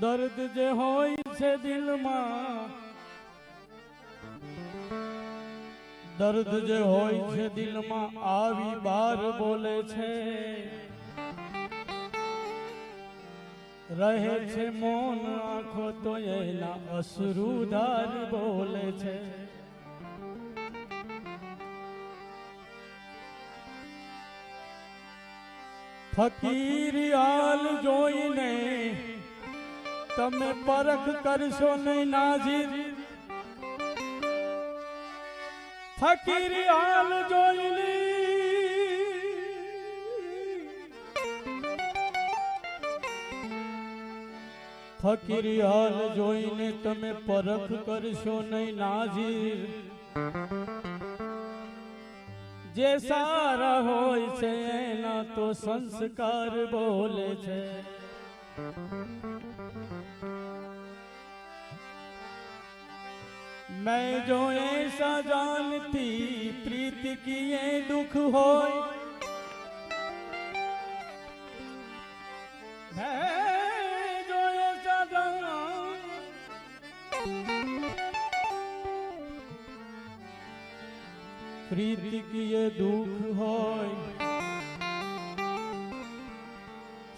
દર્દ જે હોય છે દિલમાં, દર્દ જે હોય છે દિલમાં આવી બાર બોલે છે, રહે છે મૌન આંખો તો એના અશ્રુધાર બોલે છે। ફકીરી હાલ જોઈને તમે પરખ કરશો નહીં નાઝીર, ફકીરી હાલ જોઈને ફકીરી હાલ જોઈને તમે પરખ કરશો નહીં નાઝીર, જે સારા હોય છે એના તો સંસ્કાર બોલે છે। मैं जो ऐसा जानती प्रीत की ये दुख होय, मैं जो ऐसा प्रीत की ये दुख होय,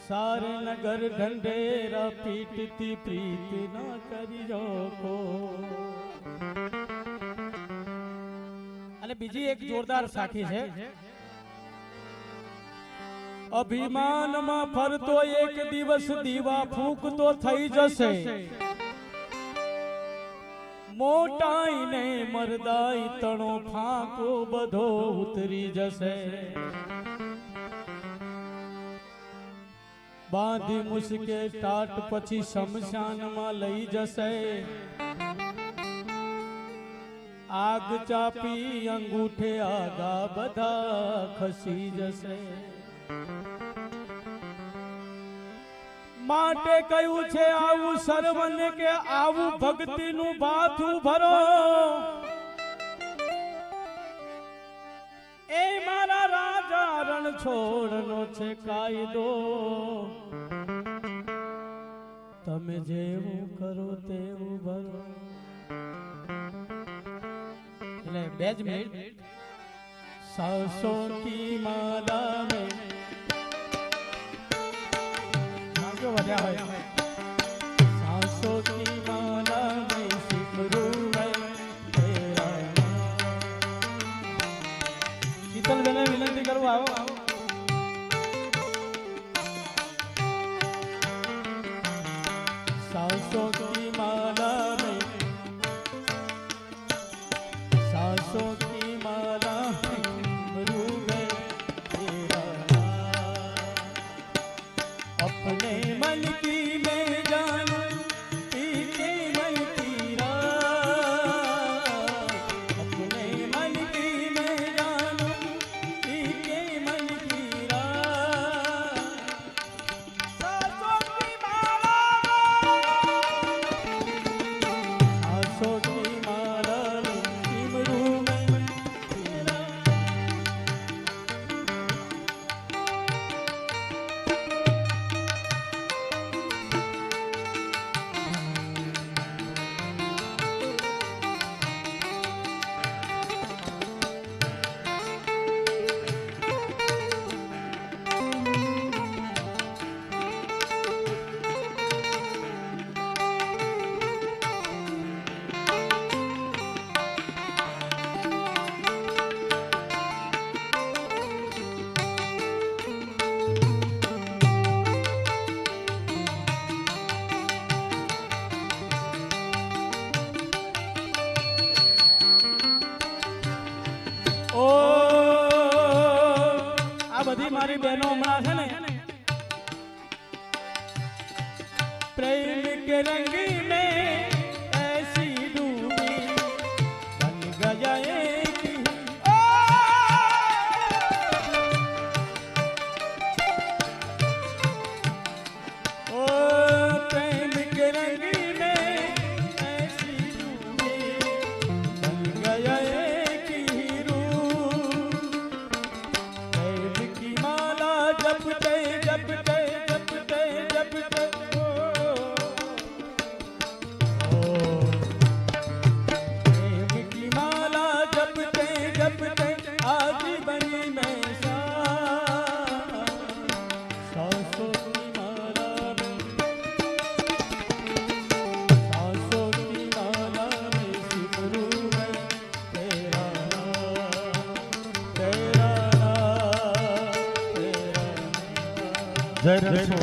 सारे नगर ढंढेरा पीटती प्रीत ना करियो को। અને બીજી એક જોરદાર સાખી છે। અભિમાનમાં ફરતો એક દિવસ દીવા ફૂંકતો થઈ જશે, મોટાઈને મરદાઈ તણો ફાંકો બધો ઉતરી જશે। બાંધી મુસકે ટાટ પછી શમશાનમાં લઈ જશે, આગ ચાપી અંગૂઠે આગા બધા ખસી જશે। માટે કહ્યું છે આવું સર્વને કે આવું ભક્તિનું ભાથું ભરો, એ મારા રાજા રણ છોડનો છે કાયદો, તમે જેવું કરો તેવું ભરો। बेज में सांसों की माला में सांसों की माला में सिमरू में तेरा शीतल बेने विनती करूं आओ सांसों की माला में सांसों की माला सिमरू में तेरा अपने मन की मैं जानूं पीके मन तेरा, अपने मन की मैं जानूं पीके मन तेरा। सांसों की माला सांसों की माला ओ आ बधी मारी बहनों हमણાં છે ને प्रेम के रंग में ऐसी डूबी बन गया एक ओ प्रेम के रंग में ऐसी डूबी बन गया एक हीरो, प्रेम की माला जपते जपते जपते जपते જય રસો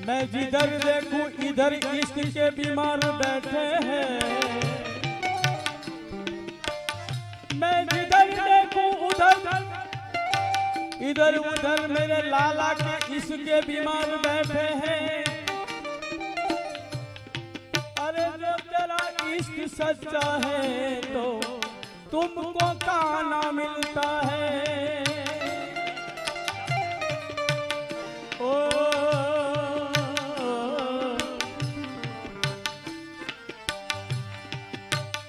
मैं जिधर देखूं इधर इश्क के बीमार बैठे हैं। मैं जिधर देखूं उधर इधर उधर मेरे लाला के इश्क के बीमार बैठे हैं। अरे जो तेरा इश्क सच्चा है तो तुमको काना मिलता है। ओ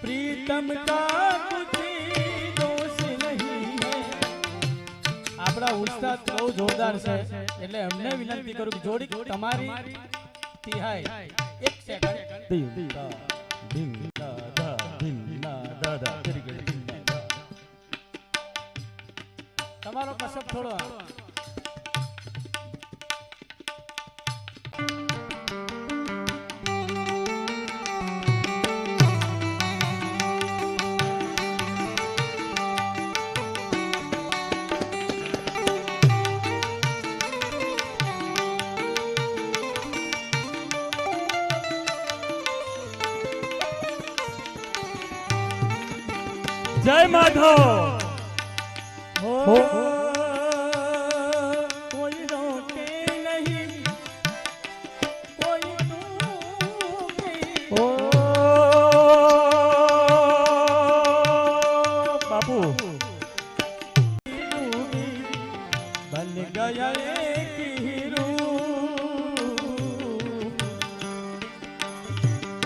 प्रीतम का कुछ दोष नहीं है। આપડા ઉસ્તાદ બહુ જોરદાર છે એટલે અમને વિનંતી કરું કે જોડી તમારી તિહાઈ એક સેકન્ડ તમારો કસબ થોડો जय माधव हो कोई रोके नहीं कोई हो बाबू बन गया एक हीरो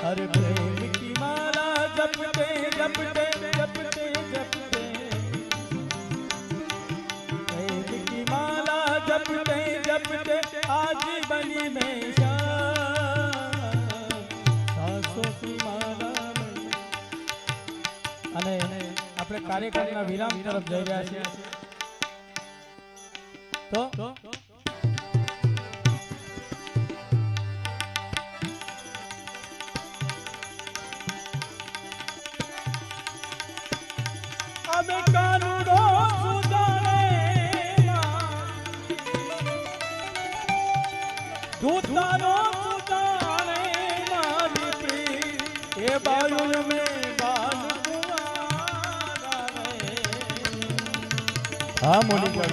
हर प्रेम की माला जपते जपते जपते जपते प्रेम की माला जपते जपते आज बनी में सांसों की माला અને આપણે કાર્યક્રમના વિરામ તરફ જઈ રહ્યા છીએ તો અમે કાનુડો સુધારે દૂતાનો સુધારે મારી પ્રીત એ બાયુ મે બાલ કુવારા રે હા મોનિકા